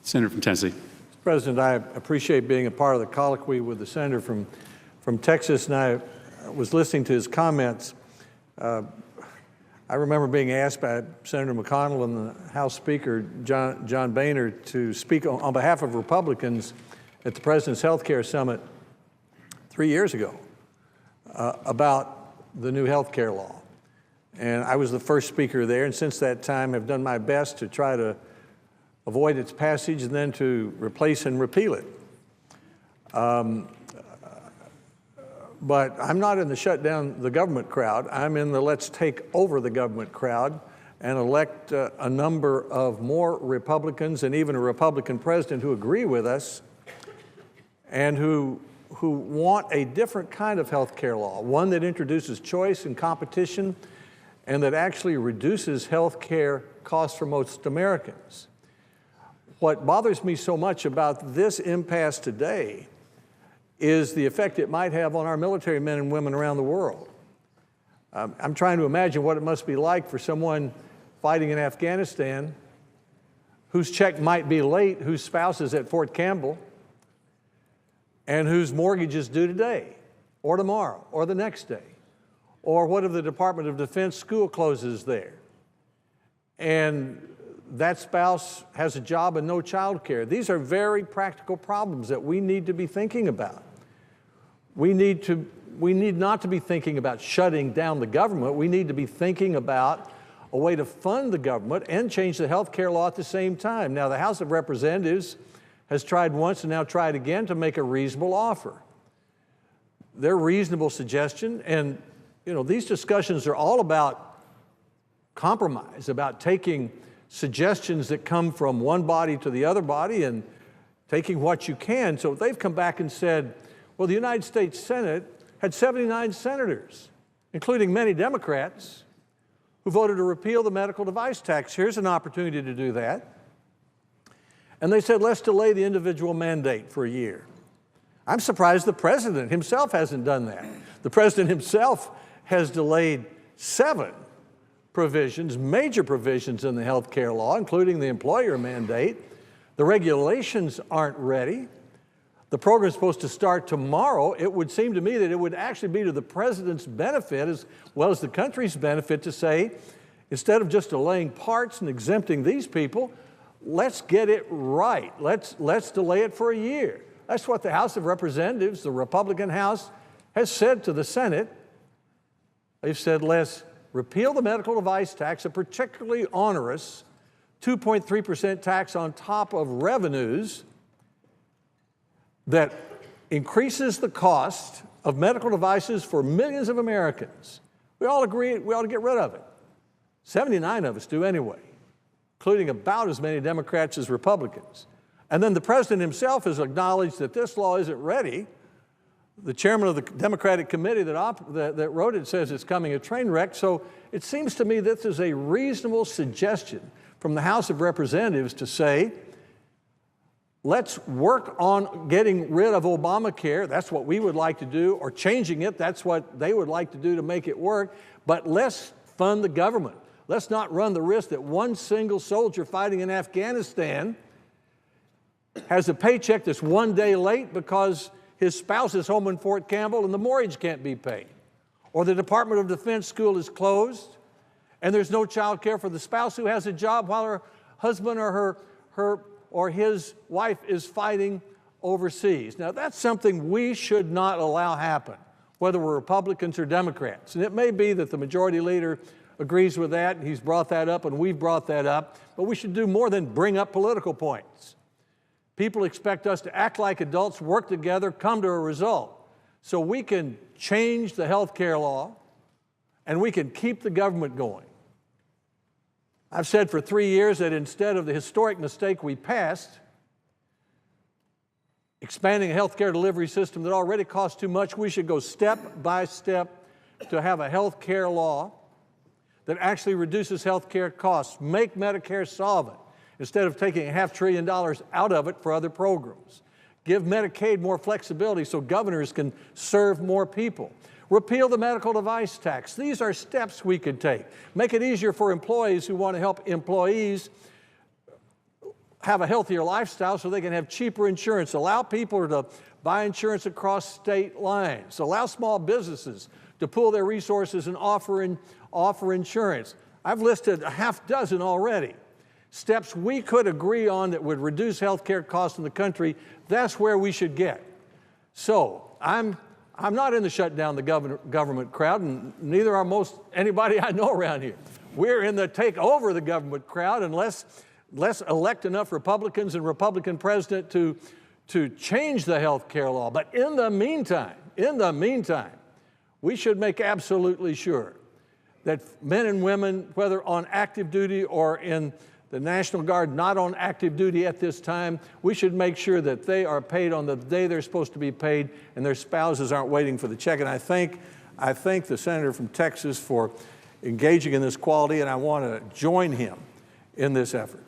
Senator from Tennessee. Mr. President, I appreciate being a part of the colloquy with the senator from Texas, and I was listening to his comments. I remember being asked by Senator McConnell and the House Speaker, John Boehner, to speak on behalf of Republicans at the President's Health Care Summit 3 years ago about the new health care law. And I was the first speaker there, and since that time have done my best to try to avoid its passage and then to replace and repeal it. But I'm not in the shut down the government crowd. I'm in the let's take over the government crowd and elect a number of more Republicans and even a Republican president who agree with us and who want a different kind of health care law, one that introduces choice and competition and that actually reduces health care costs for most Americans. What bothers me so much about this impasse today is the effect it might have on our military men and women around the world. I'm trying to imagine what it must be like for someone fighting in Afghanistan whose check might be late, whose spouse is at Fort Campbell, and whose mortgage is due today, or tomorrow, or the next day. Or what if the Department of Defense school closes there, and that spouse has a job and no child care? These are very practical problems that we need to be thinking about. We need not to be thinking about shutting down the government. We need to be thinking about a way to fund the government and change the health care law at the same time. Now, the House of Representatives has tried once and now tried again to make a reasonable offer. They're reasonable suggestion, and these discussions are all about compromise, about taking suggestions that come from one body to the other body and taking what you can. So they've come back and said, well, the United States Senate had 79 senators, including many Democrats, who voted to repeal the medical device tax. Here's an opportunity to do that. And they said, let's delay the individual mandate for a year. I'm surprised the president himself hasn't done that. The president himself has delayed 7 provisions, major provisions in the health care law, including the employer mandate. The regulations aren't ready. The program is supposed to start tomorrow. It would seem to me that it would actually be to the president's benefit as well as the country's benefit to say, instead of just delaying parts and exempting these people, let's get it right. Let's delay it for a year. That's what the House of Representatives, the Republican House, has said to the Senate. They've said, let's repeal the medical device tax, a particularly onerous 2.3% tax on top of revenues that increases the cost of medical devices for millions of Americans. We all agree we ought to get rid of it. 79 of us do anyway, including about as many Democrats as Republicans. And then the president himself has acknowledged that this law isn't ready. The chairman of the Democratic committee that wrote it says it's coming a train wreck. So it seems to me this is a reasonable suggestion from the House of Representatives to say, let's work on getting rid of Obamacare. That's what we would like to do, or changing it. That's what they would like to do to make it work. But let's fund the government. Let's not run the risk that one single soldier fighting in Afghanistan has a paycheck that's one day late because his spouse is home in Fort Campbell and the mortgage can't be paid. Or the Department of Defense school is closed and there's no child care for the spouse who has a job while her husband or her or his wife is fighting overseas. Now, that's something we should not allow happen, whether we're Republicans or Democrats. And it may be that the majority leader agrees with that, and he's brought that up, and we've brought that up, but we should do more than bring up political points. People expect us to act like adults, work together, come to a result, so we can change the health care law, and we can keep the government going. I've said for 3 years that instead of the historic mistake we passed, expanding a health care delivery system that already costs too much, we should go step by step to have a health care law that actually reduces health care costs, make Medicare solvent, instead of taking $500 billion out of it for other programs. Give Medicaid more flexibility so governors can serve more people. Repeal the medical device tax. These are steps we could take. Make it easier for employees who want to help employees have a healthier lifestyle so they can have cheaper insurance. Allow people to buy insurance across state lines. Allow small businesses to pool their resources and offer insurance. I've listed a half dozen already. Steps we could agree on that would reduce health care costs in the country. That's where we should get. So I'm not in the shut down the government crowd, and neither are most anybody I know around here. We're in the take over the government crowd, and let's elect enough Republicans and Republican president to change the health care law. But in the meantime, we should make absolutely sure that men and women, whether on active duty or in the National Guard, not on active duty at this time, we should make sure that they are paid on the day they're supposed to be paid and their spouses aren't waiting for the check. And I thank the senator from Texas for engaging in this quality, and I want to join him in this effort.